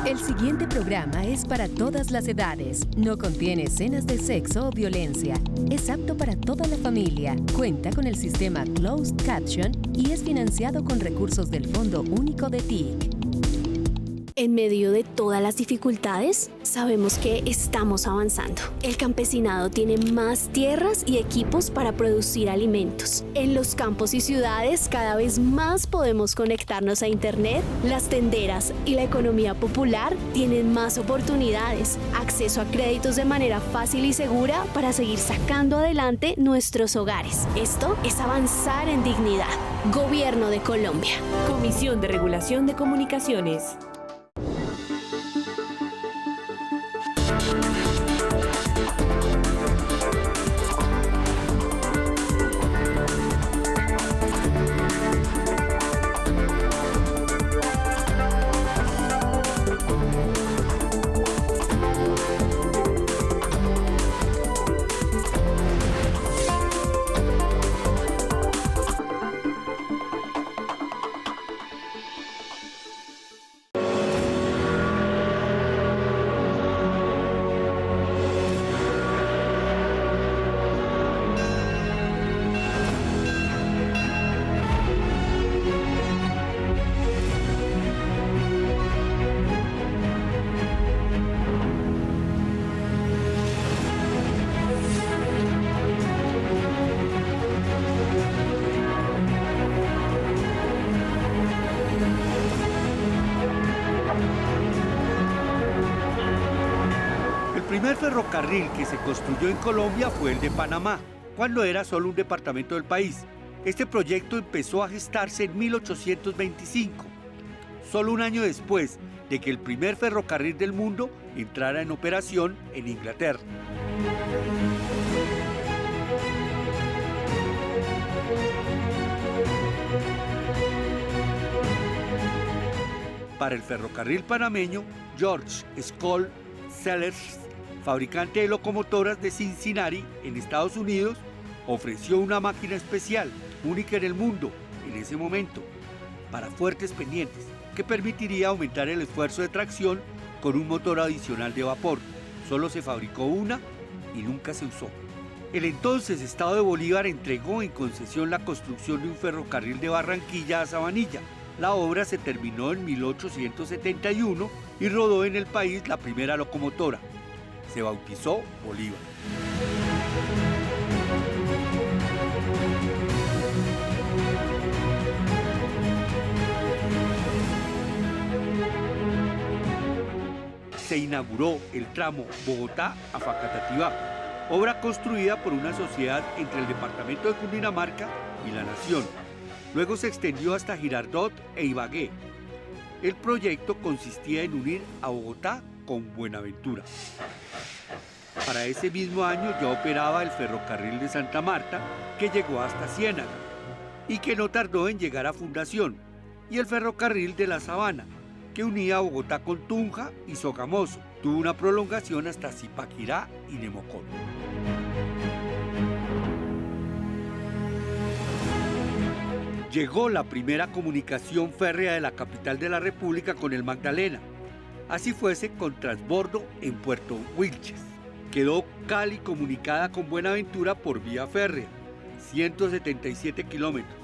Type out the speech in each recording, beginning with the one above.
El siguiente programa es para todas las edades. No contiene escenas de sexo o violencia. Es apto para toda la familia. Cuenta con el sistema Closed Caption y es financiado con recursos del Fondo Único de TIC. En medio de todas las dificultades, sabemos que estamos avanzando. El campesinado tiene más tierras y equipos para producir alimentos. En los campos y ciudades cada vez más podemos conectarnos a Internet. Las tenderas y la economía popular tienen más oportunidades, acceso a créditos de manera fácil y segura para seguir sacando adelante nuestros hogares. Esto es avanzar en dignidad. Gobierno de Colombia. Comisión de Regulación de Comunicaciones. El primer ferrocarril que se construyó en Colombia fue el de Panamá, cuando era solo un departamento del país. Este proyecto empezó a gestarse en 1825, solo un año después de que el primer ferrocarril del mundo entrara en operación en Inglaterra. Para el ferrocarril panameño, George Scholl Sellers, fabricante de locomotoras de Cincinnati, en Estados Unidos, ofreció una máquina especial, única en el mundo en ese momento, para fuertes pendientes, que permitiría aumentar el esfuerzo de tracción con un motor adicional de vapor. Solo se fabricó una y nunca se usó. El entonces Estado de Bolívar entregó en concesión la construcción de un ferrocarril de Barranquilla a Sabanilla. La obra se terminó en 1871 y rodó en el país la primera locomotora. Se bautizó Bolívar. Se inauguró el tramo Bogotá a Facatativá, obra construida por una sociedad entre el departamento de Cundinamarca y la Nación. Luego se extendió hasta Girardot e Ibagué. El proyecto consistía en unir a Bogotá con Buenaventura. Para ese mismo año ya operaba el ferrocarril de Santa Marta, que llegó hasta Ciénaga y que no tardó en llegar a Fundación, y el ferrocarril de La Sabana, que unía a Bogotá con Tunja y Sogamoso. Tuvo una prolongación hasta Zipaquirá y Nemocón. Llegó la primera comunicación férrea de la capital de la República con el Magdalena. Así fuese con transbordo en Puerto Wilches. Quedó Cali comunicada con Buenaventura por vía férrea, 177 kilómetros.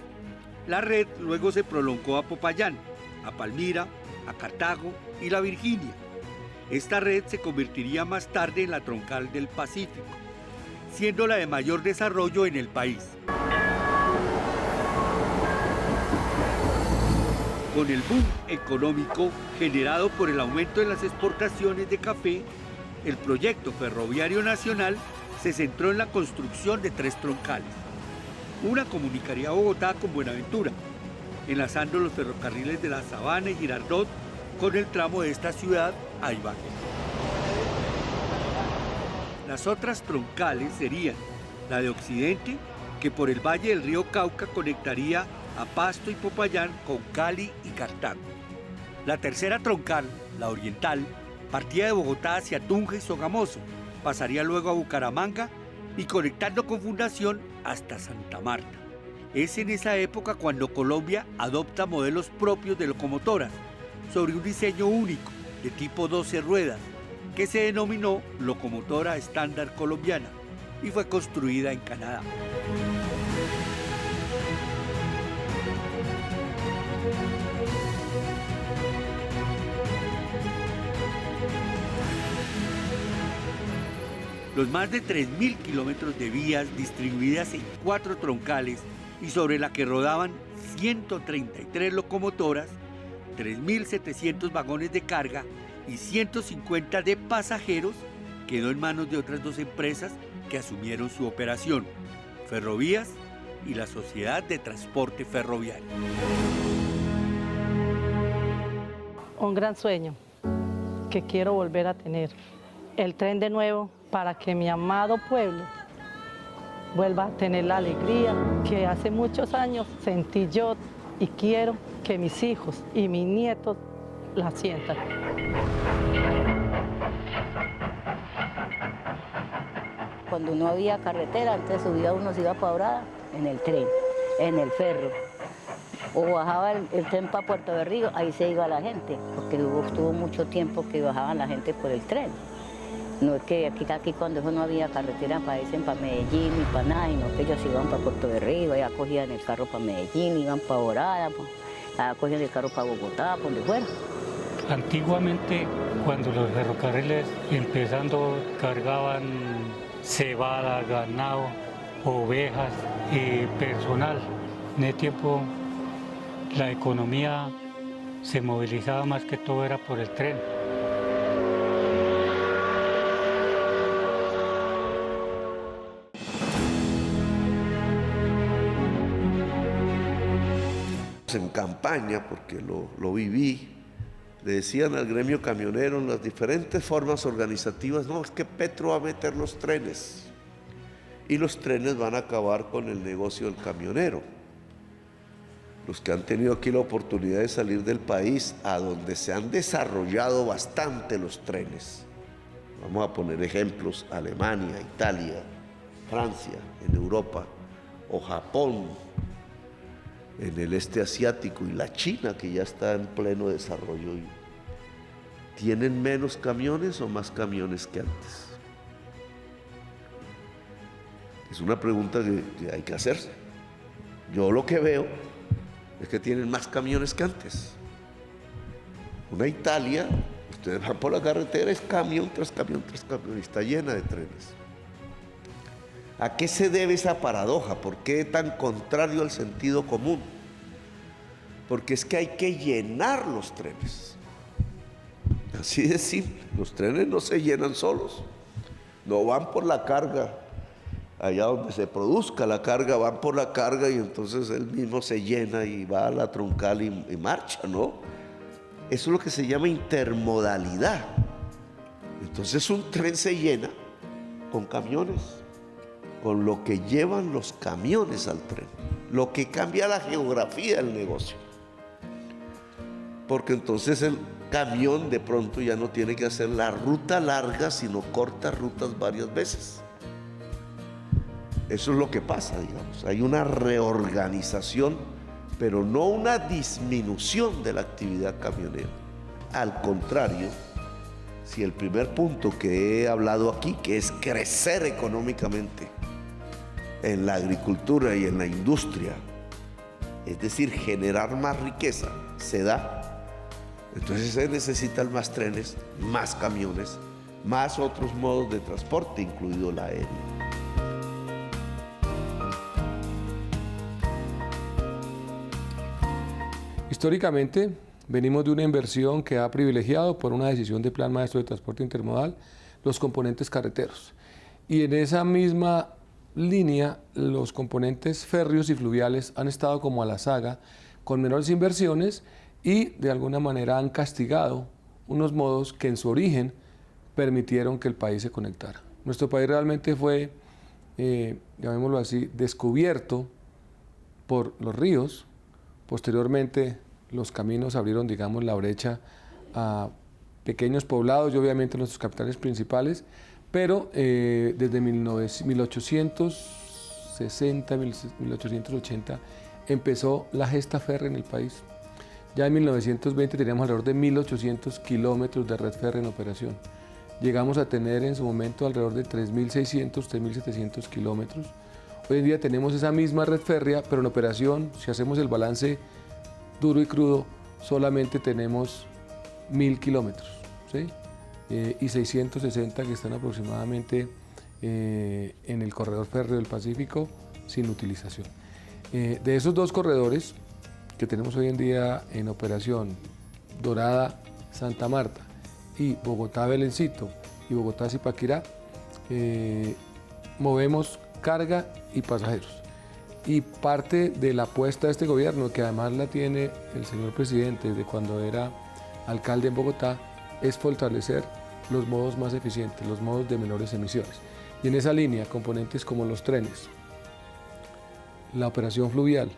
La red luego se prolongó a Popayán, a Palmira, a Cartago y La Virginia. Esta red se convertiría más tarde en la troncal del Pacífico, siendo la de mayor desarrollo en el país. Con el boom económico generado por el aumento en las exportaciones de café, el proyecto ferroviario nacional se centró en la construcción de 3 troncales. Una comunicaría a Bogotá con Buenaventura, enlazando los ferrocarriles de La Sabana y Girardot con el tramo de esta ciudad a Ibagué. Las otras troncales serían la de Occidente, que por el valle del río Cauca conectaría a Pasto y Popayán con Cali y Cartago. La tercera troncal, la oriental, partía de Bogotá hacia Tunja y Sogamoso, pasaría luego a Bucaramanga y conectando con Fundación hasta Santa Marta. Es en esa época cuando Colombia adopta modelos propios de locomotoras, sobre un diseño único, de tipo 12 ruedas, que se denominó locomotora estándar colombiana y fue construida en Canadá. Los más de 3.000 kilómetros de vías distribuidas en 4 troncales y sobre la que rodaban 133 locomotoras, 3.700 vagones de carga y 150 de pasajeros quedó en manos de otras 2 empresas que asumieron su operación, Ferrovías y la Sociedad de Transporte Ferroviario. Un gran sueño que quiero volver a tener, el tren de nuevo para que mi amado pueblo vuelva a tener la alegría que hace muchos años sentí yo y quiero que mis hijos y mis nietos la sientan. Cuando no había carretera, antes subía uno, se iba para Dorada en el tren, en el ferro. O bajaba el tren para Puerto Berrío, ahí se iba la gente, porque estuvo mucho tiempo que bajaban la gente por el tren. No es que aquí cuando eso no había carretera para Medellín ni para nada, sino que ellos iban para Puerto Berrío, allá cogían el carro para Medellín, iban para Dorada, allá cogían el carro para Bogotá, para donde fuera. Antiguamente, cuando los ferrocarriles empezando cargaban cebada, ganado, ovejas y personal, en ese tiempo la economía se movilizaba más que todo era por el tren. En campaña, porque lo viví, le decían al gremio camionero en las diferentes formas organizativas, no, es que Petro va a meter los trenes y los trenes van a acabar con el negocio del camionero. Los que han tenido aquí la oportunidad de salir del país, a donde se han desarrollado bastante los trenes, vamos a poner ejemplos, Alemania, Italia, Francia, en Europa, o Japón, en el este asiático, y la China, que ya está en pleno desarrollo. ¿Tienen menos camiones o más camiones que antes? Es una pregunta que hay que hacerse. Yo lo que veo es que tienen más camiones que antes. Una Italia, ustedes van por la carretera, es camión tras camión tras camión, y está llena de trenes. ¿A qué se debe esa paradoja? ¿Por qué tan contrario al sentido común? Porque es que hay que llenar los trenes. Así de simple. Los trenes no se llenan solos. No van por la carga. Allá donde se produzca la carga, van por la carga y entonces él mismo se llena y va a la troncal y marcha, ¿no? Eso es lo que se llama intermodalidad. Entonces un tren se llena con camiones, con lo que llevan los camiones al tren, lo que cambia la geografía del negocio. Porque entonces el camión de pronto ya no tiene que hacer la ruta larga, sino cortas rutas varias veces. Eso es lo que pasa, digamos. Hay una reorganización, pero no una disminución de la actividad camionera. Al contrario, si el primer punto que he hablado aquí, que es crecer económicamente en la agricultura y en la industria, es decir, generar más riqueza, se da, entonces se necesitan más trenes, más camiones, más otros modos de transporte, incluido la aérea. Históricamente, venimos de una inversión que ha privilegiado, por una decisión de Plan Maestro de Transporte Intermodal, los componentes carreteros. Y en esa misma línea, los componentes férreos y fluviales han estado como a la saga, con menores inversiones y de alguna manera han castigado unos modos que en su origen permitieron que el país se conectara. Nuestro país realmente fue, llamémoslo así, descubierto por los ríos. Posteriormente, los caminos abrieron, digamos, la brecha a pequeños poblados y obviamente nuestros capitales principales, pero desde 1860, 1880 empezó la gesta férrea en el país. Ya en 1920 teníamos alrededor de 1.800 kilómetros de red férrea en operación. Llegamos a tener en su momento alrededor de 3.600, 3.700 kilómetros. Hoy en día tenemos esa misma red férrea, pero en operación, si hacemos el balance duro y crudo, solamente tenemos 1.000 kilómetros, ¿sí? Y 660 que están aproximadamente en el corredor férreo del Pacífico sin utilización. De esos dos corredores que tenemos hoy en día en operación, Dorada-Santa Marta y Bogotá-Belencito y Bogotá-Zipaquirá, movemos carga y pasajeros. Y parte de la apuesta de este gobierno, que además la tiene el señor presidente desde cuando era alcalde en Bogotá, es fortalecer los modos más eficientes, los modos de menores emisiones. Y en esa línea, componentes como los trenes, la operación fluvial,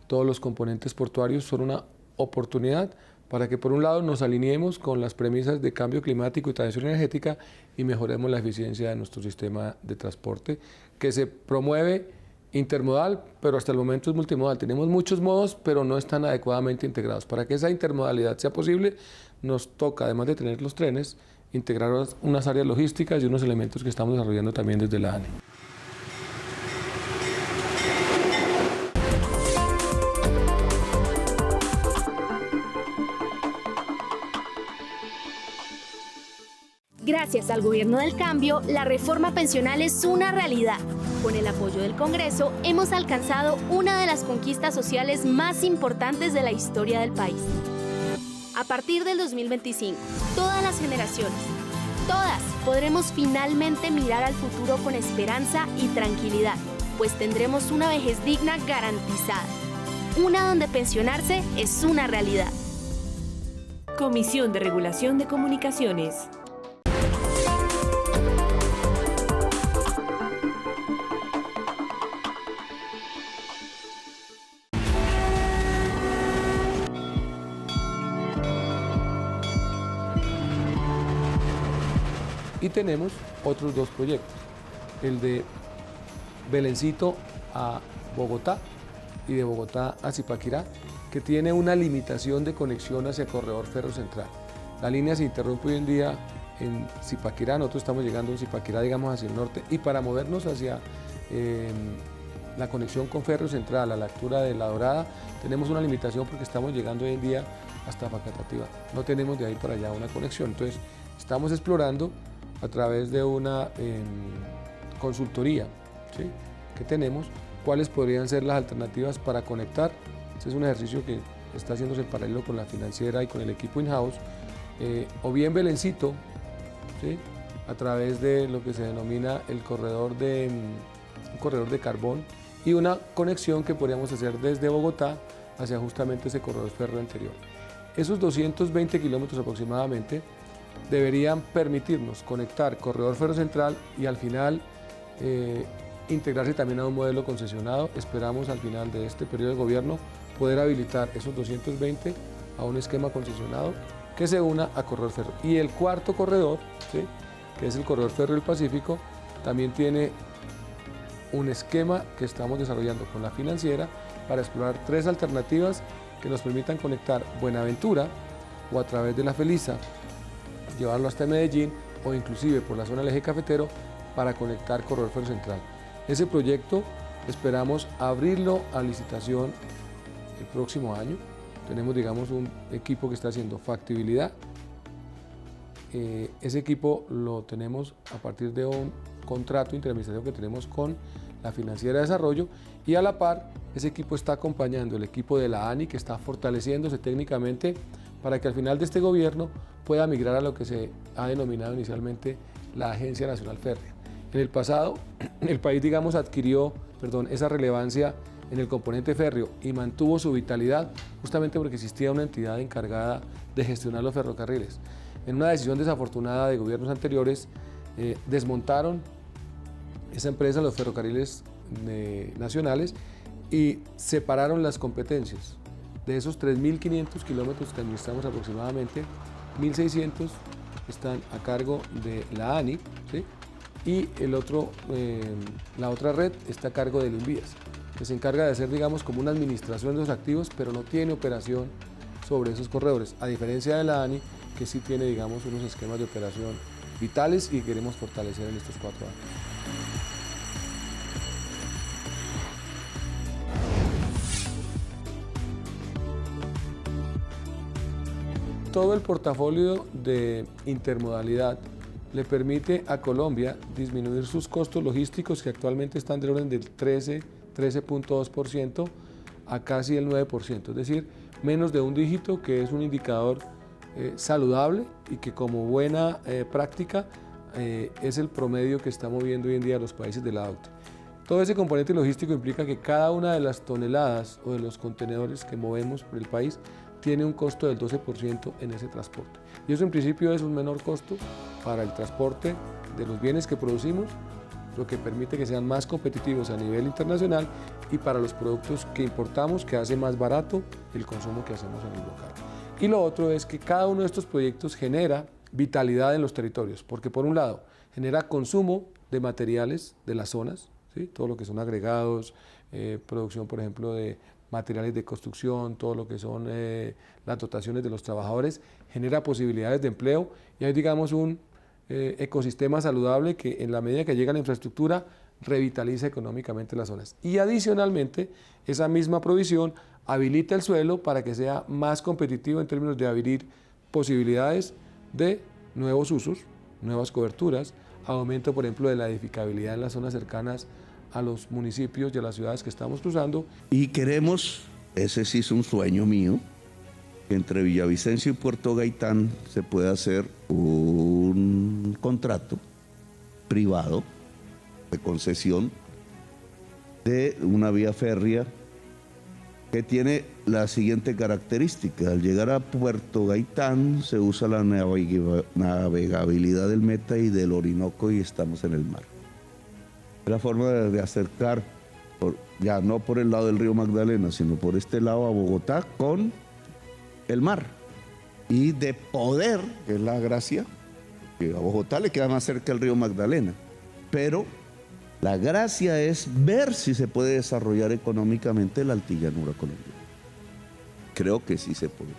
todos los componentes portuarios son una oportunidad para que por un lado nos alineemos con las premisas de cambio climático y transición energética y mejoremos la eficiencia de nuestro sistema de transporte, que se promueve intermodal, pero hasta el momento es multimodal. Tenemos muchos modos, pero no están adecuadamente integrados. Para que esa intermodalidad sea posible, nos toca, además de tener los trenes, integrar unas áreas logísticas y unos elementos que estamos desarrollando también desde la ANE. Gracias al Gobierno del Cambio, la reforma pensional es una realidad. Con el apoyo del Congreso, hemos alcanzado una de las conquistas sociales más importantes de la historia del país. A partir del 2025, todas las generaciones, todas podremos finalmente mirar al futuro con esperanza y tranquilidad, pues tendremos una vejez digna garantizada. Una donde pensionarse es una realidad. Comisión de Regulación de Comunicaciones. Y tenemos otros dos proyectos, el de Belencito a Bogotá y de Bogotá a Zipaquirá, que tiene una limitación de conexión hacia el corredor ferro central. La línea se interrumpe hoy en día en Zipaquirá, nosotros estamos llegando en Zipaquirá, digamos, hacia el norte, y para movernos hacia la conexión con ferro central a la altura de La Dorada, tenemos una limitación porque estamos llegando hoy en día hasta Facatativá. No tenemos de ahí para allá una conexión, entonces estamos explorando a través de una consultoría, ¿sí?, que tenemos, cuáles podrían ser las alternativas para conectar. Este es un ejercicio que está haciéndose en paralelo con la financiera y con el equipo in-house, o bien Belencito, ¿sí?, a través de lo que se denomina el corredor un corredor de carbón, y una conexión que podríamos hacer desde Bogotá hacia justamente ese corredor férreo anterior. Esos 220 kilómetros aproximadamente deberían permitirnos conectar corredor ferro central y al final integrarse también a un modelo concesionado. Esperamos al final de este periodo de gobierno poder habilitar esos 220 a un esquema concesionado que se una a corredor ferro. Y el cuarto corredor, ¿sí?, que es el corredor ferro del Pacífico, también tiene un esquema que estamos desarrollando con la financiera para explorar tres alternativas que nos permitan conectar Buenaventura o a través de la Felisa, llevarlo hasta Medellín o inclusive por la zona del eje cafetero para conectar corredor ferro central. Ese proyecto esperamos abrirlo a licitación el próximo año. Tenemos, digamos, un equipo que está haciendo factibilidad. Ese equipo lo tenemos a partir de un contrato interadministrativo que tenemos con la Financiera de Desarrollo, y a la par ese equipo está acompañando el equipo de la ANI, que está fortaleciéndose técnicamente para que al final de este gobierno pueda migrar a lo que se ha denominado inicialmente la Agencia Nacional Férrea. En el pasado, el país, digamos, adquirió esa relevancia en el componente férreo y mantuvo su vitalidad justamente porque existía una entidad encargada de gestionar los ferrocarriles. En una decisión desafortunada de gobiernos anteriores, desmontaron esa empresa, los ferrocarriles nacionales, y separaron las competencias. De esos 3.500 kilómetros que administramos aproximadamente, 1.600 están a cargo de la ANI, ¿sí?, y la otra red está a cargo del INVIAS, que se encarga de hacer, digamos, como una administración de los activos, pero no tiene operación sobre esos corredores, a diferencia de la ANI, que sí tiene, digamos, unos esquemas de operación vitales y queremos fortalecer en estos 4 años. Todo el portafolio de intermodalidad le permite a Colombia disminuir sus costos logísticos, que actualmente están del orden del 13.2% a casi el 9%, es decir, menos de un dígito, que es un indicador saludable y que como buena práctica es el promedio que está moviendo hoy en día los países de la OCDE. Todo ese componente logístico implica que cada una de las toneladas o de los contenedores que movemos por el país tiene un costo del 12% en ese transporte. Y eso en principio es un menor costo para el transporte de los bienes que producimos, lo que permite que sean más competitivos a nivel internacional, y para los productos que importamos, que hace más barato el consumo que hacemos en el local. Y lo otro es que cada uno de estos proyectos genera vitalidad en los territorios, porque por un lado genera consumo de materiales de las zonas, ¿sí? Todo lo que son agregados, producción por ejemplo de materiales de construcción, todo lo que son las dotaciones de los trabajadores, genera posibilidades de empleo y hay, digamos, un ecosistema saludable que en la medida que llega la infraestructura revitaliza económicamente las zonas. Y adicionalmente, esa misma provisión habilita el suelo para que sea más competitivo en términos de abrir posibilidades de nuevos usos, nuevas coberturas, aumento, por ejemplo, de la edificabilidad en las zonas cercanas a los municipios y a las ciudades que estamos cruzando. Y queremos, ese sí es un sueño mío, que entre Villavicencio y Puerto Gaitán se pueda hacer un contrato privado de concesión de una vía férrea que tiene la siguiente característica: al llegar a Puerto Gaitán se usa la navegabilidad del Meta y del Orinoco y estamos en el mar. Es la forma de acercar, ya no por el lado del río Magdalena, sino por este lado a Bogotá con el mar. Y de poder, que es la gracia, que a Bogotá le queda más cerca el río Magdalena, pero la gracia es ver si se puede desarrollar económicamente la altillanura colombiana. Creo que sí se puede.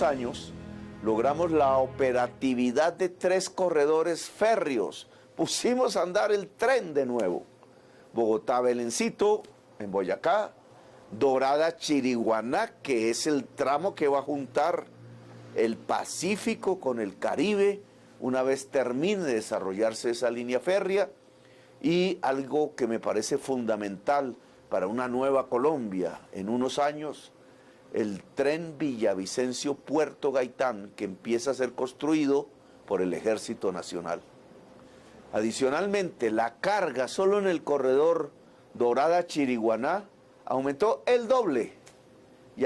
Años logramos la operatividad de 3 corredores férreos. Pusimos a andar el tren de nuevo. Bogotá-Belencito en Boyacá, Dorada-Chiriguaná, que es el tramo que va a juntar el Pacífico con el Caribe una vez termine de desarrollarse esa línea férrea, y algo que me parece fundamental para una nueva Colombia en unos años, el tren Villavicencio-Puerto Gaitán, que empieza a ser construido por el Ejército Nacional. Adicionalmente, la carga solo en el corredor Dorada-Chiriguaná aumentó el doble, y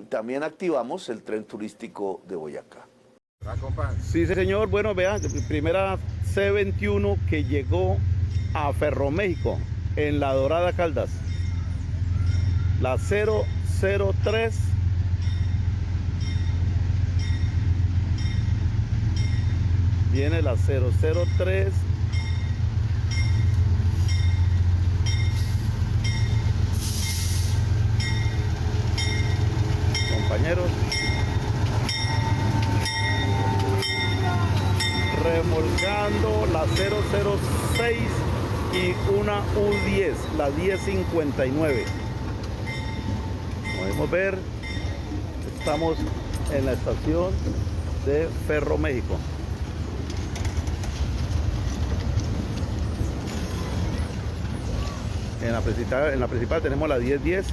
también activamos el tren turístico de Boyacá. Sí, señor. Bueno, vean, primera C21 que llegó a Ferroméxico en La Dorada, Caldas. La 003. Viene la 003. Compañeros. Remolcando la 006 y una U10, la 1059. Podemos ver, estamos en la estación de Ferroméxico. En la principal tenemos la 1010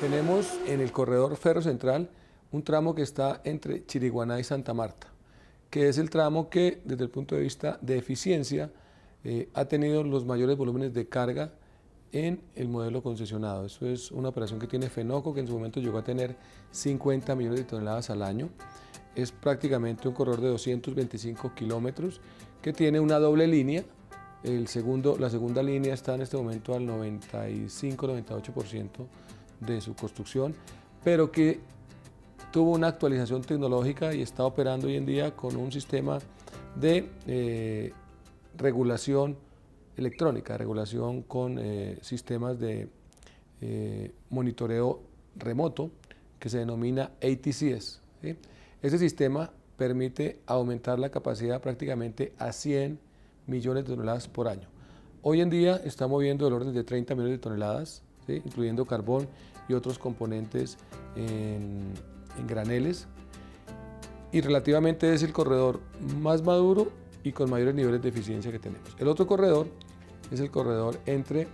Tenemos en el corredor Ferro Central un tramo que está entre Chiriguaná y Santa Marta, que es el tramo que desde el punto de vista de eficiencia ha tenido los mayores volúmenes de carga en el modelo concesionado. Eso es una operación que tiene Fenoco, que en su momento llegó a tener 50 millones de toneladas al año. Es prácticamente un corredor de 225 kilómetros que tiene una doble línea. La segunda línea está en este momento al 95-98% de su construcción, pero que tuvo una actualización tecnológica y está operando hoy en día con un sistema de regulación electrónica, regulación con sistemas de monitoreo remoto que se denomina ATCS, ¿sí? Ese sistema permite aumentar la capacidad prácticamente a 100 millones de toneladas por año. Hoy en día está moviendo el orden de 30 millones de toneladas, ¿sí? Incluyendo carbón y otros componentes en graneles, y relativamente es el corredor más maduro y con mayores niveles de eficiencia que tenemos. El otro corredor es el corredor entre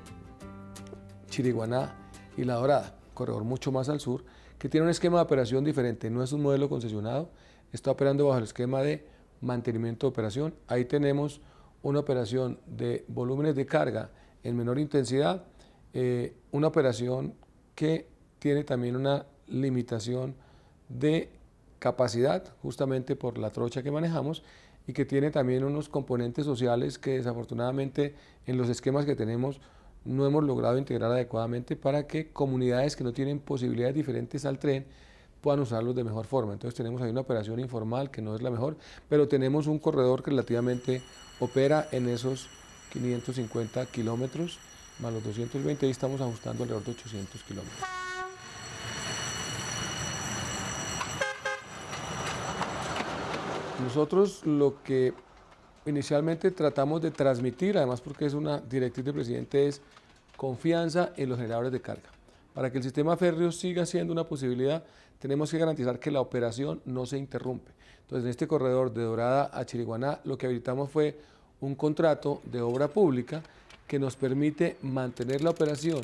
Chiriguaná y La Dorada, un corredor mucho más al sur, que tiene un esquema de operación diferente, no es un modelo concesionado, está operando bajo el esquema de mantenimiento de operación. Ahí tenemos una operación de volúmenes de carga en menor intensidad, una operación que tiene también una limitación de capacidad, justamente por la trocha que manejamos, y que tiene también unos componentes sociales que desafortunadamente en los esquemas que tenemos no hemos logrado integrar adecuadamente para que comunidades que no tienen posibilidades diferentes al tren puedan usarlos de mejor forma. Entonces tenemos ahí una operación informal que no es la mejor, pero tenemos un corredor que relativamente opera en esos 550 kilómetros, más los 220, y estamos ajustando alrededor de 800 kilómetros. Nosotros lo que inicialmente tratamos de transmitir, además porque es una directriz del presidente, es confianza en los generadores de carga. Para que el sistema férreo siga siendo una posibilidad, tenemos que garantizar que la operación no se interrumpe. Entonces, en este corredor de Dorada a Chiriguaná, lo que habilitamos fue un contrato de obra pública que nos permite mantener la operación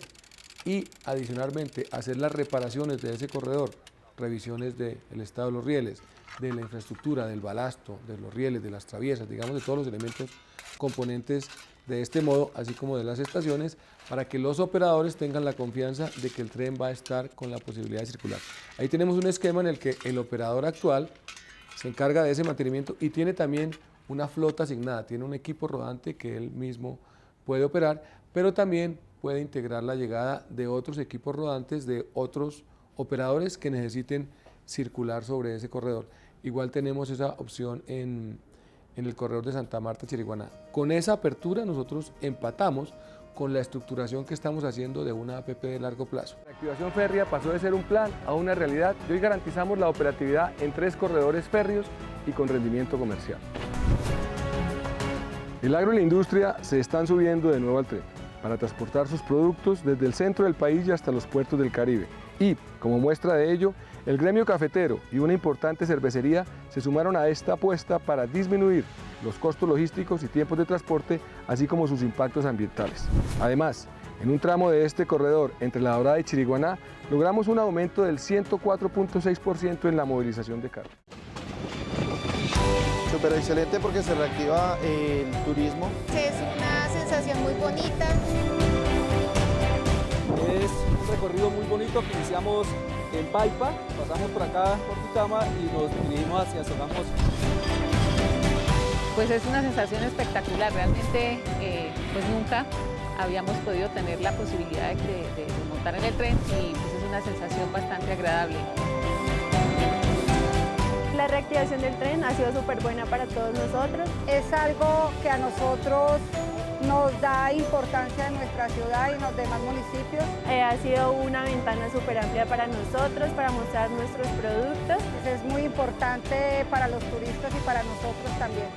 y, adicionalmente, hacer las reparaciones de ese corredor, revisiones del estado de los rieles, de la infraestructura, del balasto, de los rieles, de las traviesas, digamos, de todos los elementos componentes de este modo, así como de las estaciones, para que los operadores tengan la confianza de que el tren va a estar con la posibilidad de circular. Ahí tenemos un esquema en el que el operador actual se encarga de ese mantenimiento y tiene también una flota asignada, tiene un equipo rodante que él mismo puede operar, pero también puede integrar la llegada de otros equipos rodantes, de otros operadores que necesiten circular sobre ese corredor. Igual tenemos esa opción en el corredor de Santa Marta Chiriguaná. Con esa apertura nosotros empatamos con la estructuración que estamos haciendo de una APP de largo plazo. La activación férrea pasó de ser un plan a una realidad y hoy garantizamos la operatividad en 3 corredores férreos y con rendimiento comercial. El agro y la industria se están subiendo de nuevo al tren para transportar sus productos desde el centro del país y hasta los puertos del Caribe. Y, como muestra de ello, el gremio cafetero y una importante cervecería se sumaron a esta apuesta para disminuir los costos logísticos y tiempos de transporte, así como sus impactos ambientales. Además, en un tramo de este corredor entre La Dorada y Chiriguaná, logramos un aumento del 104.6% en la movilización de carga. Súper excelente porque se reactiva el turismo. Es una sensación muy bonita. Es un recorrido muy bonito que iniciamos en Paipa, pasamos por acá por Tucama y nos dirigimos hacia Sogamoso. Pues es una sensación espectacular, realmente pues nunca habíamos podido tener la posibilidad de montar en el tren y pues es una sensación bastante agradable. La reactivación del tren ha sido súper buena para todos nosotros. Es algo que a nosotros nos da importancia en nuestra ciudad y en los demás municipios. Ha sido una ventana súper amplia para nosotros, para mostrar nuestros productos. Es muy importante para los turistas y para nosotros también.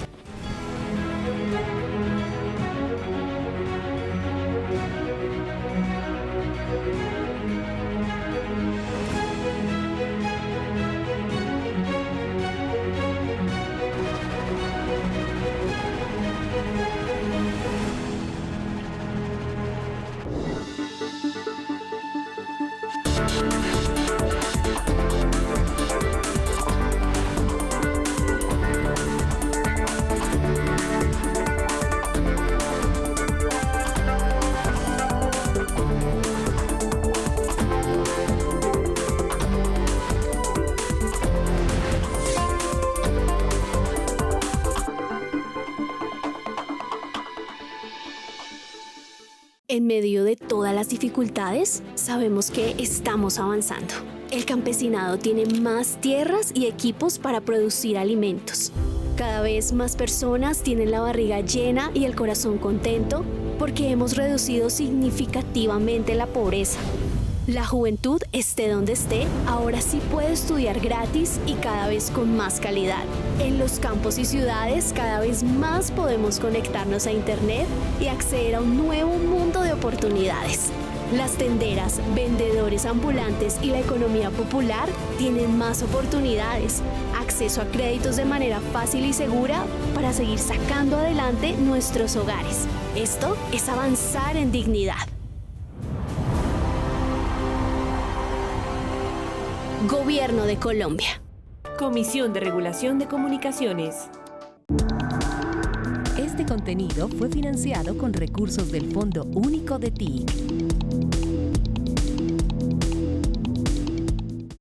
En medio de todas las dificultades, sabemos que estamos avanzando. El campesinado tiene más tierras y equipos para producir alimentos. Cada vez más personas tienen la barriga llena y el corazón contento porque hemos reducido significativamente la pobreza. La juventud, esté donde esté, ahora sí puede estudiar gratis y cada vez con más calidad. En los campos y ciudades, cada vez más podemos conectarnos a Internet y acceder a un nuevo mundo de oportunidades. Las tenderas, vendedores ambulantes y la economía popular tienen más oportunidades, acceso a créditos de manera fácil y segura para seguir sacando adelante nuestros hogares. Esto es avanzar en dignidad. Gobierno de Colombia. Comisión de Regulación de Comunicaciones. Este contenido fue financiado con recursos del Fondo Único de TIC.